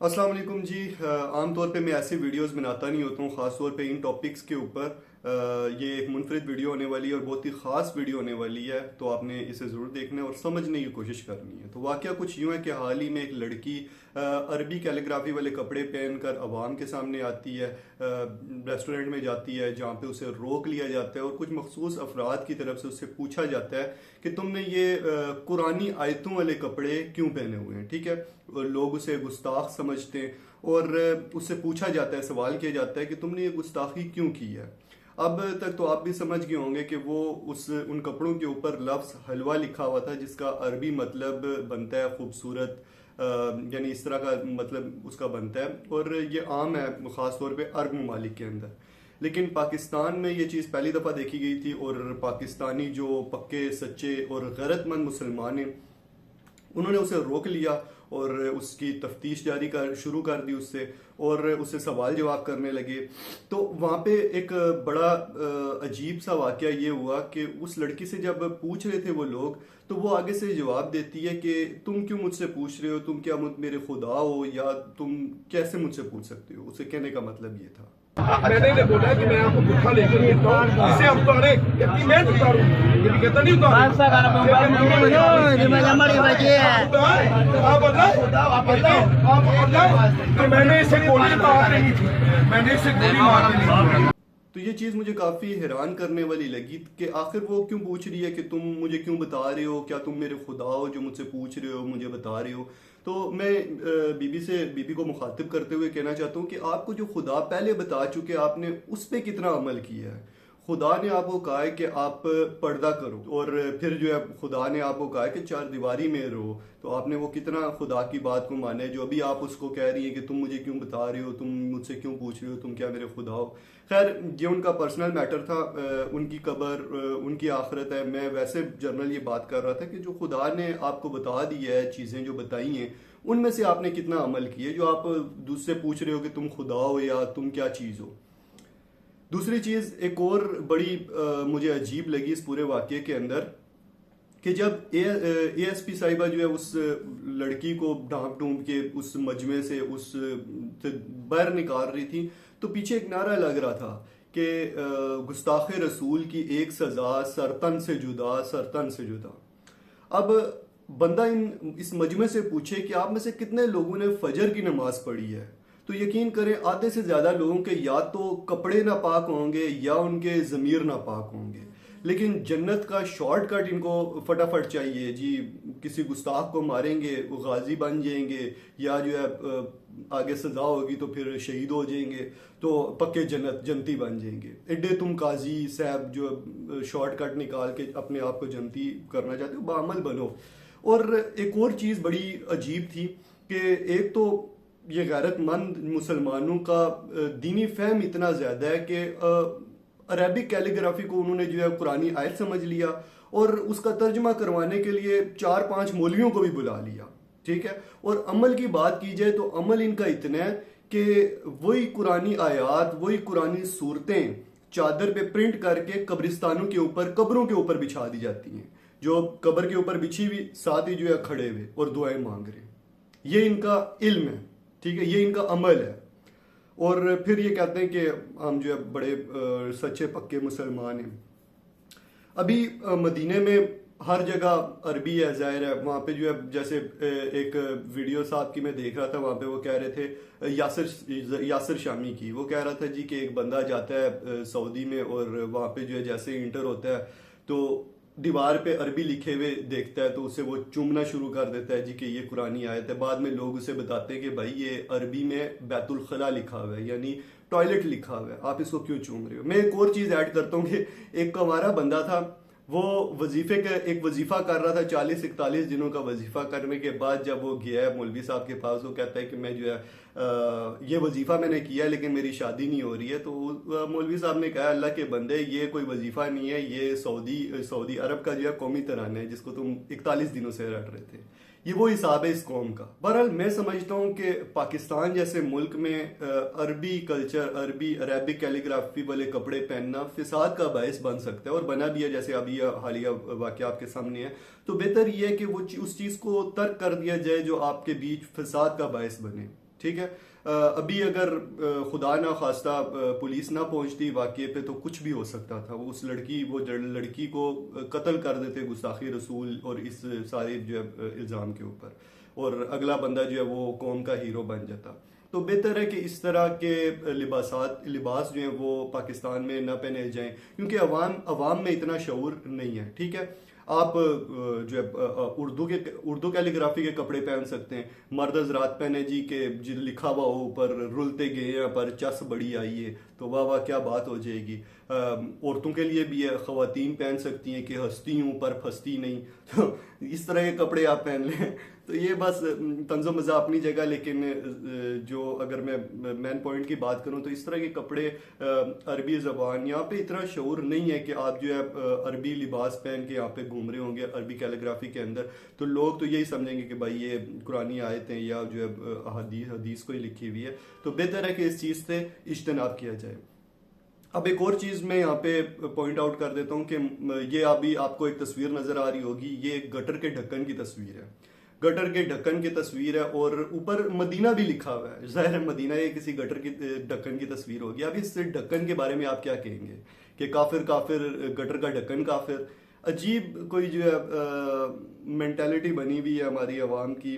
अस्सलाम वालेकुम जी। आम तौर पे मैं ऐसे वीडियोस बनाता नहीं होता हूँ, ख़ास तौर पे इन टॉपिक्स के ऊपर। ये एक मुनफरिद वीडियो होने वाली है और बहुत ही ख़ास वीडियो होने वाली है, तो आपने इसे ज़रूर देखना है और समझने की कोशिश करनी है। तो वाक़या कुछ यूँ है कि हाल ही में एक लड़की अरबी कैलीग्राफी वाले कपड़े पहनकर अवाम के सामने आती है, रेस्टोरेंट में जाती है जहाँ पे उसे रोक लिया जाता है और कुछ मखसूस अफराद की तरफ से उससे पूछा जाता है कि तुमने ये कुरानी आयतों वाले कपड़े क्यों पहने हुए हैं। ठीक है, लोग उसे गुस्ताख समझते हैं और उससे पूछा जाता है, सवाल किया जाता है कि तुमने ये गुस्ताखी क्यों की है। अब तक तो आप भी समझ गए होंगे कि वो उन कपड़ों के ऊपर लफ्ज़ हलवा लिखा हुआ था, जिसका अरबी मतलब बनता है खूबसूरत, यानी इस तरह का मतलब उसका बनता है और ये आम है ख़ास तौर पे अरब ममालिक के अंदर। लेकिन पाकिस्तान में ये चीज़ पहली दफ़ा देखी गई थी और पाकिस्तानी जो पक्के सच्चे और गैरतमंद मुसलमान हैं उन्होंने उसे रोक लिया और उसकी तफ्तीश जारी कर शुरू कर दी उससे, और उससे सवाल जवाब करने लगे। तो वहाँ पे एक बड़ा अजीब सा वाक़या ये हुआ कि उस लड़की से जब पूछ रहे थे वो लोग, तो वो आगे से जवाब देती है कि तुम क्यों मुझसे पूछ रहे हो, तुम क्या मेरे खुदा हो, या तुम कैसे मुझसे पूछ सकते हो। उसे कहने का मतलब ये था। मैंने इन्हें बोला कि मैं आपको गुत्था लेकर देता हूँ, इसे आप उतारे, इतनी मैं उतारू, ये भी कहता नहीं उतारू। आप बताओ, तो मैंने इसे गोली मार नहीं थी, मैंने इसे गोली मार नहीं थी। तो ये चीज़ मुझे काफ़ी हैरान करने वाली लगी कि आखिर वो क्यों पूछ रही है कि तुम मुझे क्यों बता रहे हो, क्या तुम मेरे खुदा हो जो मुझसे पूछ रहे हो, मुझे बता रहे हो। तो मैं बीबी को मुखातिब करते हुए कहना चाहता हूँ कि आपको जो खुदा पहले बता चुके, आपने उस पर कितना अमल किया है। खुदा ने आपको कहा है कि आप पर्दा करो, और फिर जो है खुदा ने आपको कहा है कि चार दीवारी में रहो, तो आपने वो कितना खुदा की बात को माना है। जो अभी आप उसको कह रही हैं कि तुम मुझे क्यों बता रहे हो, तुम मुझसे क्यों पूछ रहे हो, तुम क्या मेरे खुदा हो। खैर, ये उनका पर्सनल मैटर था, उनकी कब्र, उनकी आखिरत है। मैं वैसे जनरल ये बात कर रहा था कि जो खुदा ने आपको बता दी है, चीज़ें जो बताई हैं, उनमें से आपने कितना अमल किया। जो आप दूसरे पूछ रहे हो कि तुम खुदा हो या तुम क्या चीज़ हो। दूसरी चीज़ एक और बड़ी मुझे अजीब लगी इस पूरे वाक़ये के अंदर, कि जब एएसपी साहिबा जो है उस लड़की को ढांप ढूंढ के उस मजमे से से बाहर निकाल रही थी, तो पीछे एक नारा लग रहा था कि गुस्ताखे रसूल की एक सज़ा सरतन से जुदा, सरतन से जुदा। अब बंदा इस मजमे से पूछे कि आप में से कितने लोगों ने फजर की नमाज पढ़ी है, तो यकीन करें आधे से ज़्यादा लोगों के या तो कपड़े नापाक होंगे या उनके ज़मीर नापाक होंगे। लेकिन जन्नत का शॉर्टकट इनको फटाफट चाहिए जी। किसी गुस्ताख को मारेंगे, वो गाजी बन जाएंगे, या जो है आगे सजा होगी तो फिर शहीद हो जाएंगे, तो पक्के जनती बन जाएंगे। एडे तुम काजी साहब जो शॉर्टकट निकाल के अपने आप को जनती करना चाहते हो, बामल बनो। और एक और चीज़ बड़ी अजीब थी कि एक तो ये गैरतमंद मुसलमानों का दीनी फहम इतना ज़्यादा है कि अरबिक कैलीग्राफी को उन्होंने जो है कुरानी आयत समझ लिया और उसका तर्जमा करवाने के लिए 4-5 मौलवियों को भी बुला लिया। ठीक है, और अमल की बात की जाए तो अमल इनका इतना है कि वही कुरानी आयात, वही कुरानी सूरतें चादर पे प्रिंट करके कब्रिस्तानों के ऊपर, कब्रों के ऊपर बिछा दी जाती हैं। जो कब्र के ऊपर बिछी हुई, साथ ही जो है खड़े हुए और दुआएं मांग रहे। ये इनका इल्म है, ठीक है, ये इनका अमल है। और फिर ये कहते हैं कि हम जो है बड़े सच्चे पक्के मुसलमान हैं। अभी मदीने में हर जगह अरबी है, ज़ाहिर है। वहाँ पे जो है जैसे एक वीडियो साहब की मैं देख रहा था, वहाँ पे वो कह रहे थे यासिर शामी की, वो कह रहा था जी कि एक बंदा जाता है सऊदी में और वहाँ पे जो है जैसे इंटर होता है तो दीवार पे अरबी लिखे हुए देखता है, तो उसे वो चूमना शुरू कर देता है जी कि ये कुरानी आयत है। बाद में लोग उसे बताते हैं कि भाई ये अरबी में बैतुल खला लिखा हुआ है, यानी टॉयलेट लिखा हुआ है, आप इसको क्यों चूम रहे हो। मैं एक और चीज़ ऐड करता हूँ कि एक हमारा बंदा था, वो वजीफे का एक वजीफा कर रहा था, 40-41 दिनों का वजीफा करने के बाद जब वो गया है मौलवी साहब के पास, वो कहता है कि मैं जो है ये वजीफा मैंने किया लेकिन मेरी शादी नहीं हो रही है। तो मौलवी साहब ने कहा अल्लाह के बंदे, ये कोई वजीफा नहीं है, ये सऊदी अरब का जो है कौमी तराना है जिसको तुम 41 दिनों से रट रहे थे। ये वो हिसाब है इस कौम का। बहरहाल मैं समझता हूँ कि पाकिस्तान जैसे मुल्क में अरबी कल्चर, अरबिक कैलीग्राफी वाले कपड़े पहनना फिसाद का बायस बन सकता है, और बना भी है, जैसे अभी हालिया वाकया आपके सामने है। तो बेहतर यह है कि वो उस चीज़ को तर्क कर दिया जाए जो आपके बीच फिसाद का बायस बने। ٹھیک ہے. ابھی اگر خدا نہ خواستہ پولیس نہ پہنچتی واقعے پہ تو کچھ بھی ہو سکتا تھا. وہ لڑکی کو قتل کر دیتے گستاخی رسول اور اس سارے جو ہے الزام کے اوپر, اور اگلا بندہ جو ہے وہ قوم کا ہیرو بن جاتا. تو بہتر ہے کہ اس طرح کے لباس جو ہیں وہ پاکستان میں نہ پہنے جائیں, کیونکہ عوام میں اتنا شعور نہیں ہے. ٹھیک ہے, آپ جو ہے اردو کیلیگرافی کے کپڑے پہن سکتے ہیں. مرد حضرات پہنے جی کہ لکھا ہوا ہو اوپر رلتے گئے ہیں پر چس بڑی آئی ہے, تو واہ واہ کیا بات ہو جائے گی. عورتوں کے لیے بھی ہے, خواتین پہن سکتی ہیں کہ ہستی ہوں پر پھستی نہیں, تو اس طرح کے کپڑے آپ پہن لیں. تو یہ بس طنز و مزاح اپنی جگہ, لیکن جو اگر میں مین پوائنٹ کی بات کروں تو اس طرح کے کپڑے, عربی زبان, یہاں پہ اتنا شعور نہیں ہے کہ آپ جو ہے عربی لباس پہن کے یہاں پہ گھوم رہے ہوں گے عربی کیلیگرافی کے اندر, تو لوگ تو یہی سمجھیں گے کہ بھائی یہ قرآنی آیتیں یا جو ہے حدیث کوئی لکھی ہوئی ہے. تو بہتر ہے کہ اس چیز سے اجتناب کیا جائے. اب ایک اور چیز میں یہاں پہ پوائنٹ آؤٹ کر دیتا ہوں کہ یہ ابھی آپ کو ایک تصویر نظر آ رہی ہوگی, یہ گٹر کے ڈھکن کی تصویر ہے. گٹر کے ڈھکن کی تصویر ہے اور اوپر مدینہ بھی لکھا ہوا ہے. ظاہر ہے مدینہ یہ کسی گٹر کی ڈھکن کی تصویر ہوگی. اب اس ڈھکن کے بارے میں آپ کیا کہیں گے کہ کافر, گٹر کا ڈھکن کافر. عجیب کوئی جو ہے مینٹیلٹی بنی ہوئی ہے ہماری عوام کی.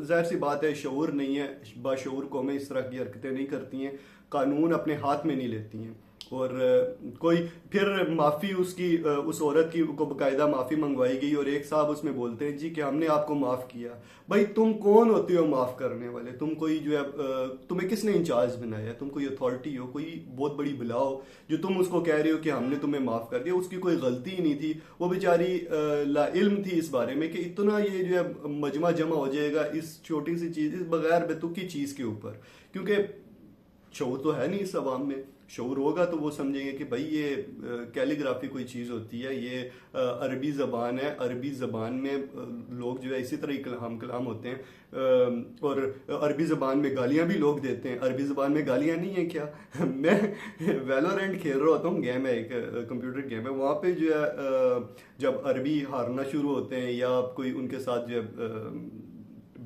ظاہر سی بات ہے شعور نہیں ہے, باشعور قومیں اس طرح کی حرکتیں نہیں کرتی ہیں, قانون اپنے ہاتھ میں نہیں لیتی ہیں. اور کوئی پھر معافی اس عورت کی کو باقاعدہ معافی منگوائی گئی, اور ایک صاحب اس میں بولتے ہیں جی کہ ہم نے آپ کو معاف کیا. بھائی تم کون ہوتے ہو معاف کرنے والے؟ تم کوئی جو ہے تمہیں کس نے انچارج بنایا ہے؟ تم کوئی اتھارٹی ہو, کوئی بہت بڑی بلا ہو جو تم اس کو کہہ رہے ہو کہ ہم نے تمہیں معاف کر دیا؟ اس کی کوئی غلطی ہی نہیں تھی, وہ بیچاری لا علم تھی اس بارے میں کہ اتنا یہ جو ہے مجمع جمع ہو جائے گا اس چھوٹی سی چیز, اس بغیر بتکی چیز کے اوپر. کیونکہ شعور تو ہے نہیں اس عوام میں. شعور ہوگا تو وہ سمجھیں گے کہ بھائی یہ کیلیگرافی کوئی چیز ہوتی ہے, یہ عربی زبان ہے, عربی زبان میں لوگ جو ہے اسی طرح ہم کلام ہوتے ہیں, اور عربی زبان میں گالیاں بھی لوگ دیتے ہیں. عربی زبان میں گالیاں نہیں ہیں کیا؟ میں ویلورینٹ کھیل رہا ہوتا ہوں, گیم ہے ایک کمپیوٹر گیم ہے, وہاں پہ جو ہے جب عربی ہارنا شروع ہوتے ہیں یا کوئی ان کے ساتھ جو ہے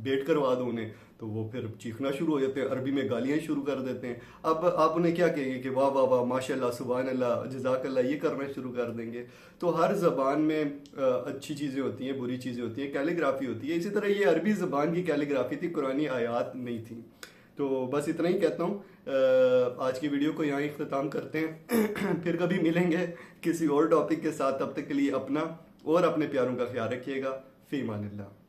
بیٹ کروا دو انہیں, تو وہ پھر چیخنا شروع ہو جاتے ہیں, عربی میں گالیاں شروع کر دیتے ہیں. اب آپ انہیں کیا کہیں گے کہ واہ واہ واہ ماشاء اللہ سبحان اللہ جزاک اللہ, یہ کرنا شروع کر دیں گے. تو ہر زبان میں اچھی چیزیں ہوتی ہیں, بری چیزیں ہوتی ہیں, کیلیگرافی ہوتی ہے. اسی طرح یہ عربی زبان کی کیلیگرافی تھی, قرآنی آیات نہیں تھی. تو بس اتنا ہی کہتا ہوں. آج کی ویڈیو کو یہاں اختتام کرتے ہیں, پھر کبھی ملیں گے کسی اور ٹاپک کے ساتھ. تب تک کے لیے اپنا اور اپنے پیاروں کا خیال رکھیے گا. فی امان اللہ.